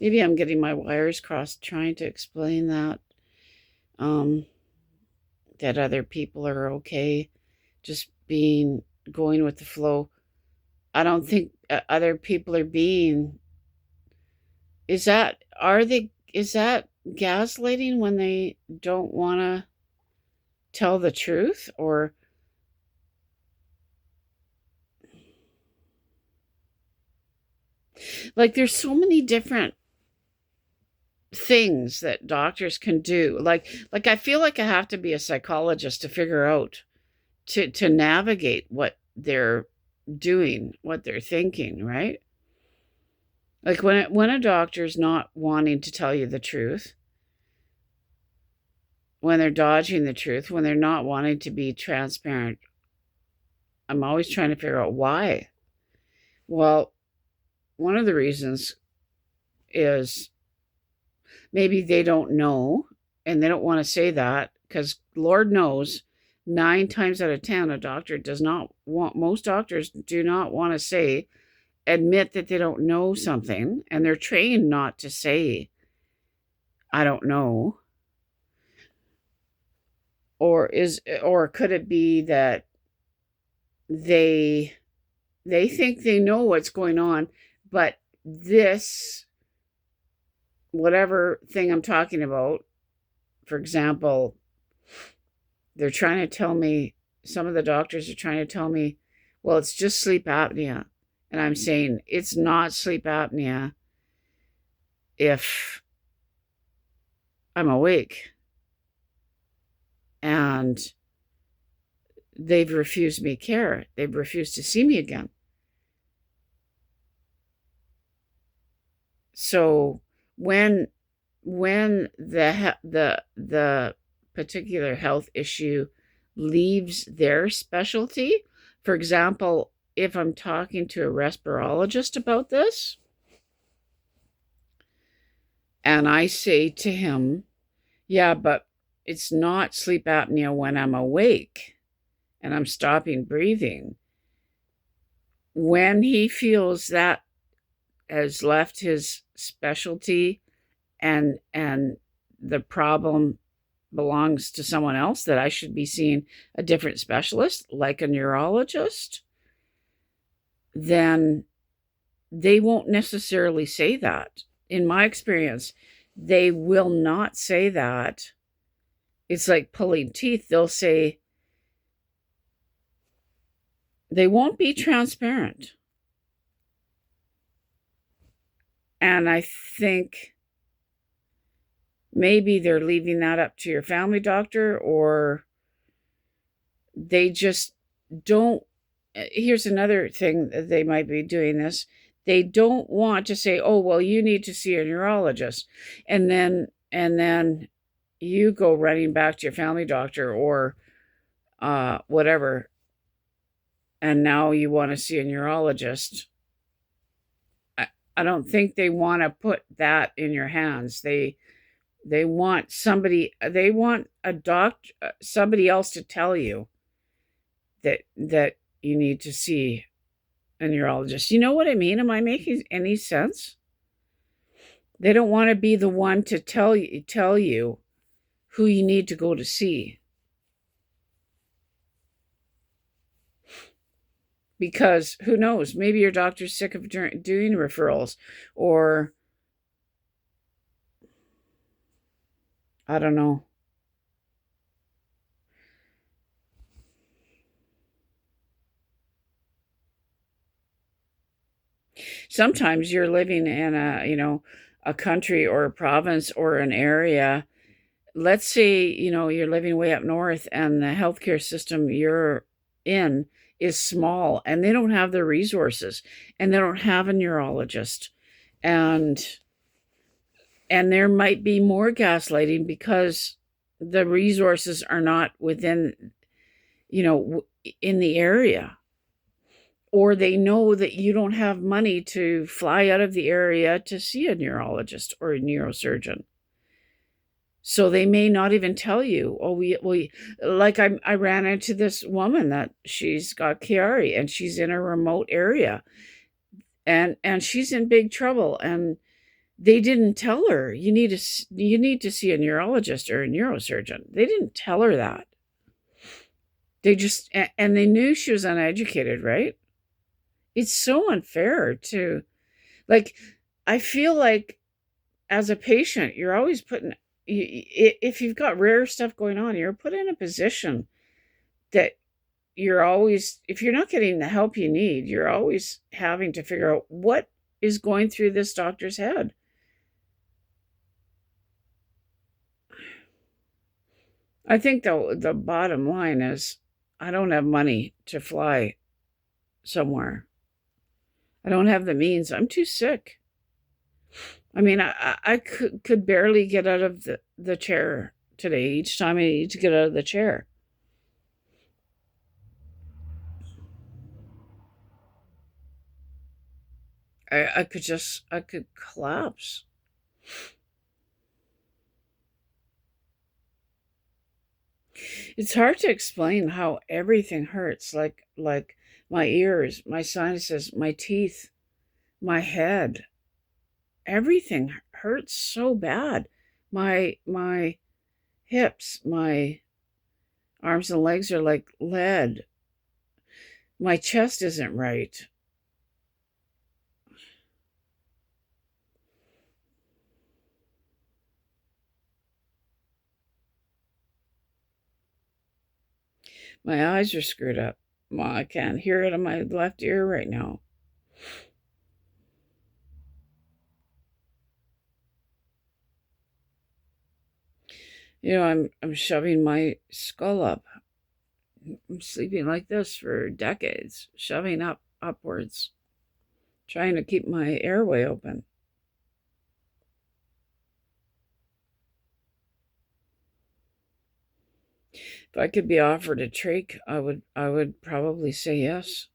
maybe I'm getting my wires crossed trying to explain that, um, that other people are okay, just going with the flow. I don't think other people are being, is that gaslighting when they don't want to tell the truth? Or like there's so many different things that doctors can do. Like I feel like I have to be a psychologist to figure out, to navigate what they're doing, what they're thinking, right? Like when a doctor's not wanting to tell you the truth, when they're dodging the truth, when they're not wanting to be transparent, I'm always trying to figure out why. Well, one of the reasons is maybe they don't know, and they don't want to say that because Lord knows 9 times out of 10, a doctor does not want, most doctors do not want to admit that they don't know something, and they're trained not to say, I don't know. Or could it be that they they think they know what's going on, but this, whatever thing I'm talking about, for example, they're trying to tell me, some of the doctors are trying to tell me, well, it's just sleep apnea. And I'm saying it's not sleep apnea if I'm awake. And they've refused me care. They've refused to see me again. So when the particular health issue leaves their specialty, for example, if I'm talking to a respirologist about this, and I say to him, yeah, but it's not sleep apnea when I'm awake and I'm stopping breathing. When he feels that has left his specialty, and the problem belongs to someone else, that I should be seeing a different specialist like a neurologist, then they won't necessarily say that. In my experience, they will not say that. It's like pulling teeth. They'll say, they won't be transparent. And I think maybe they're leaving that up to your family doctor, or they just don't. Here's another thing that they might be doing this. They don't want to say, oh, well, you need to see a neurologist. And then you go running back to your family doctor, or whatever. And now you want to see a neurologist. I don't think they want to put that in your hands. They want somebody, they want a doctor, somebody else to tell you that you need to see a neurologist. You know what I mean? Am I making any sense? They don't want to be the one to tell you who you need to go to see. Because who knows, maybe your doctor's sick of doing referrals, or I don't know. Sometimes you're living in a country or a province or an area. Let's say, you're living way up north and the healthcare system you're in is small, and they don't have the resources, and they don't have a neurologist. And there might be more gaslighting because the resources are not within, in the area, or they know that you don't have money to fly out of the area to see a neurologist or a neurosurgeon. So they may not even tell you, oh, we like I ran into this woman that she's got Chiari and she's in a remote area, and she's in big trouble, and They didn't tell her, you need to see a neurologist or a neurosurgeon. They didn't tell her that. They just, and they knew she was uneducated, right? It's so unfair to, like, I feel like as a patient, you're always putting, if you've got rare stuff going on, you're put in a position that you're always, if you're not getting the help you need, you're always having to figure out what is going through this doctor's head. I think the bottom line is I don't have money to fly somewhere. I don't have the means. I'm too sick. I mean, I could barely get out of the chair today each time I need to get out of the chair. I could collapse. It's hard to explain how everything hurts, like my ears, my sinuses, my teeth, my head. Everything hurts so bad. My hips, my arms and legs are like lead. My chest isn't right. My eyes are screwed up. Well, I can't hear it in my left ear right now. I'm shoving my skull up. I'm sleeping like this for decades, shoving upwards, trying to keep my airway open. If I could be offered a trach, I would probably say yes.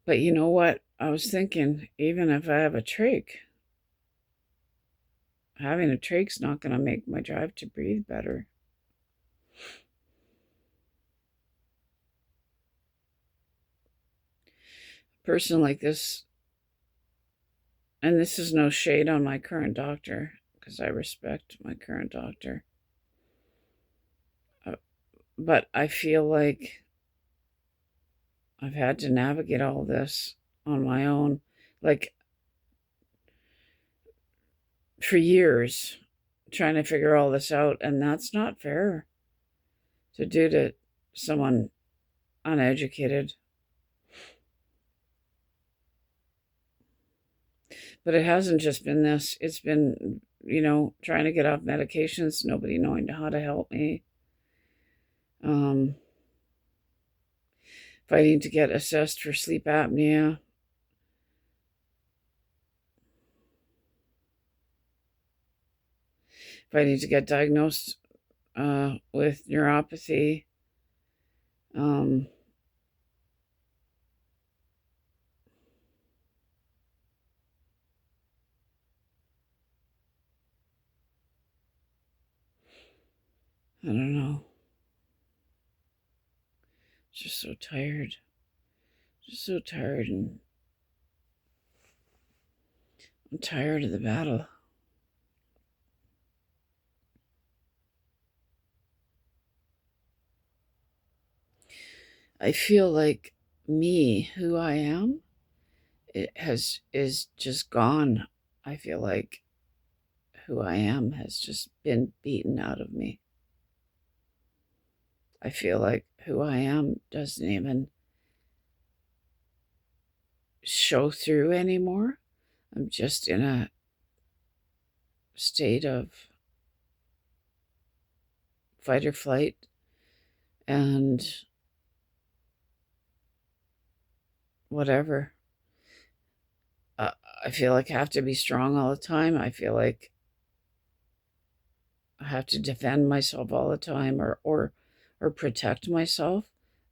But you know what? I was thinking, even if I have a trach, having a trach's not going to make my drive to breathe better. A person like this, and this is no shade on my current doctor, because I respect my current doctor. But I feel like I've had to navigate all this on my own, like for years, trying to figure all this out. And that's not fair to do to someone uneducated. But it hasn't just been this, it's been, trying to get off medications, nobody knowing how to help me. Um, Fighting to get assessed for sleep apnea. Fighting to get diagnosed with neuropathy. Um, I don't know. Just so tired. Just so tired, and I'm tired of the battle. I feel like me, who I am, is just gone. I feel like who I am has just been beaten out of me. I feel like who I am doesn't even show through anymore. I'm just in a state of fight or flight, and whatever. Uh, I feel like I have to be strong all the time. I feel like I have to defend myself all the time, or protect myself.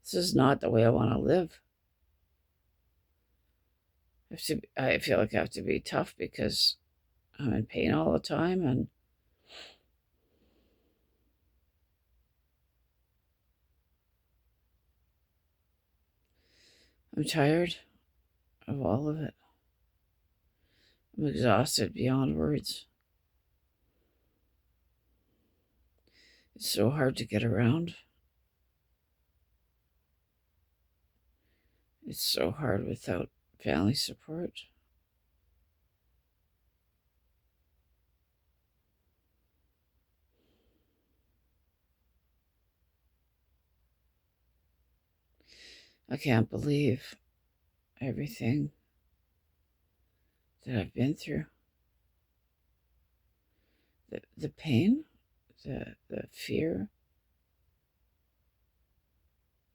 This is not the way I want to live. I feel like I have to be tough because I'm in pain all the time, and I'm tired of all of it. I'm exhausted beyond words. It's so hard to get around. It's so hard without family support. I can't believe everything that I've been through. The pain, the fear,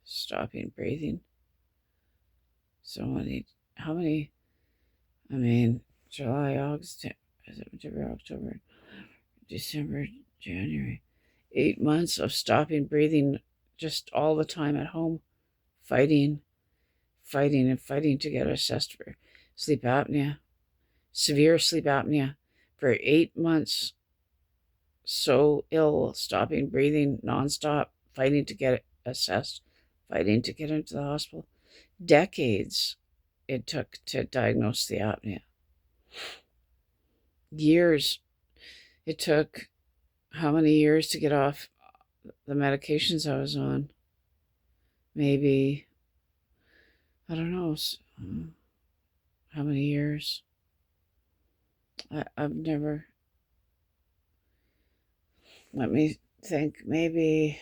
stopping breathing. How many, I mean, July, August, September, October, December, January. 8 months of stopping breathing just all the time at home, fighting and fighting to get assessed for sleep apnea, severe sleep apnea for 8 months. So ill, stopping breathing nonstop, fighting to get it assessed, fighting to get into the hospital. Decades it took to diagnose the apnea. Years. It took how many years to get off the medications I was on? Maybe, I don't know, how many years? I've never, let me think, maybe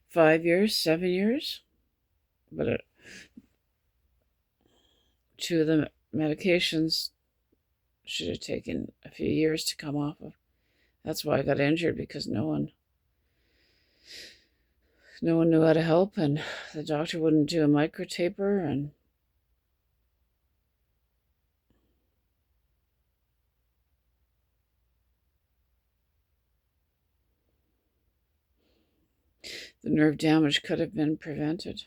5 years, 7 years. But 2 of the medications should have taken a few years to come off of. That's why I got injured, because no one knew how to help, and the doctor wouldn't do a microtaper, and the nerve damage could have been prevented.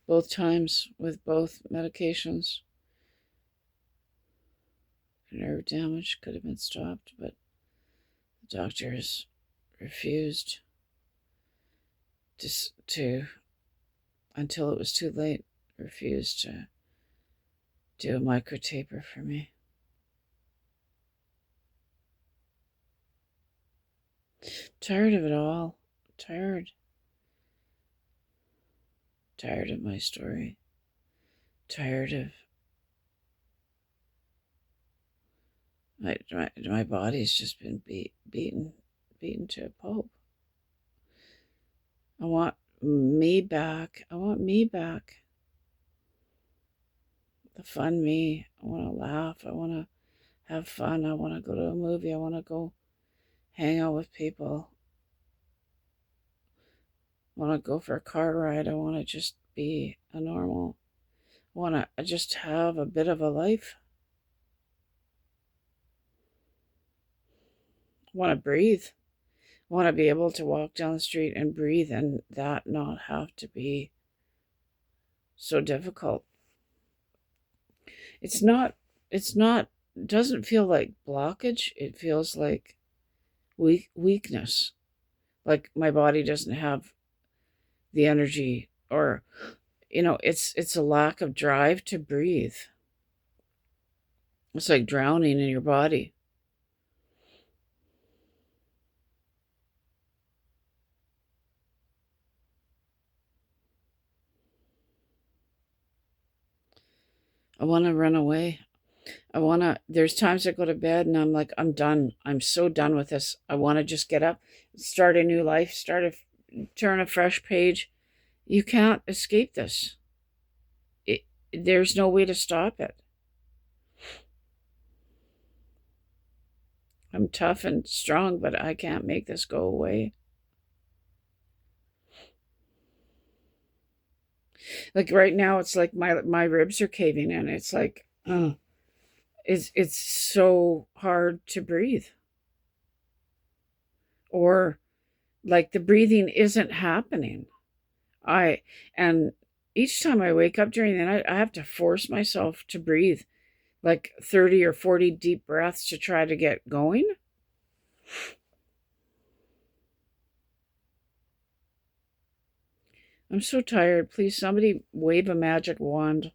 Both times with both medications, nerve damage could have been stopped, but the doctors refused to until it was too late, refused to do a microtaper for me. Tired of it all. Tired of my story. Tired of my body's just been beaten to a pulp. I want me back. I want me back. The fun me. I want to laugh. I want to have fun. I want to go to a movie. I want to go hang out with people. I want to go for a car ride. I want to just be a normal. I want to just have a bit of a life. I want to breathe. I want to be able to walk down the street and breathe, and that not have to be so difficult. It's not, doesn't feel like blockage. It feels like weakness. Like my body doesn't have the energy, or, it's a lack of drive to breathe. It's like drowning in your body. I want to run away. There's times I go to bed and I'm like, I'm done. I'm so done with this. I want to just get up, start a new life, turn a fresh page. You can't escape this. There's no way to stop it. I'm tough and strong, but I can't make this go away. Like right now, it's like my ribs are caving in. It's like, it's so hard to breathe. Or like the breathing isn't happening. And each time I wake up during the night, I have to force myself to breathe like 30 or 40 deep breaths to try to get going. I'm so tired. Please, somebody wave a magic wand.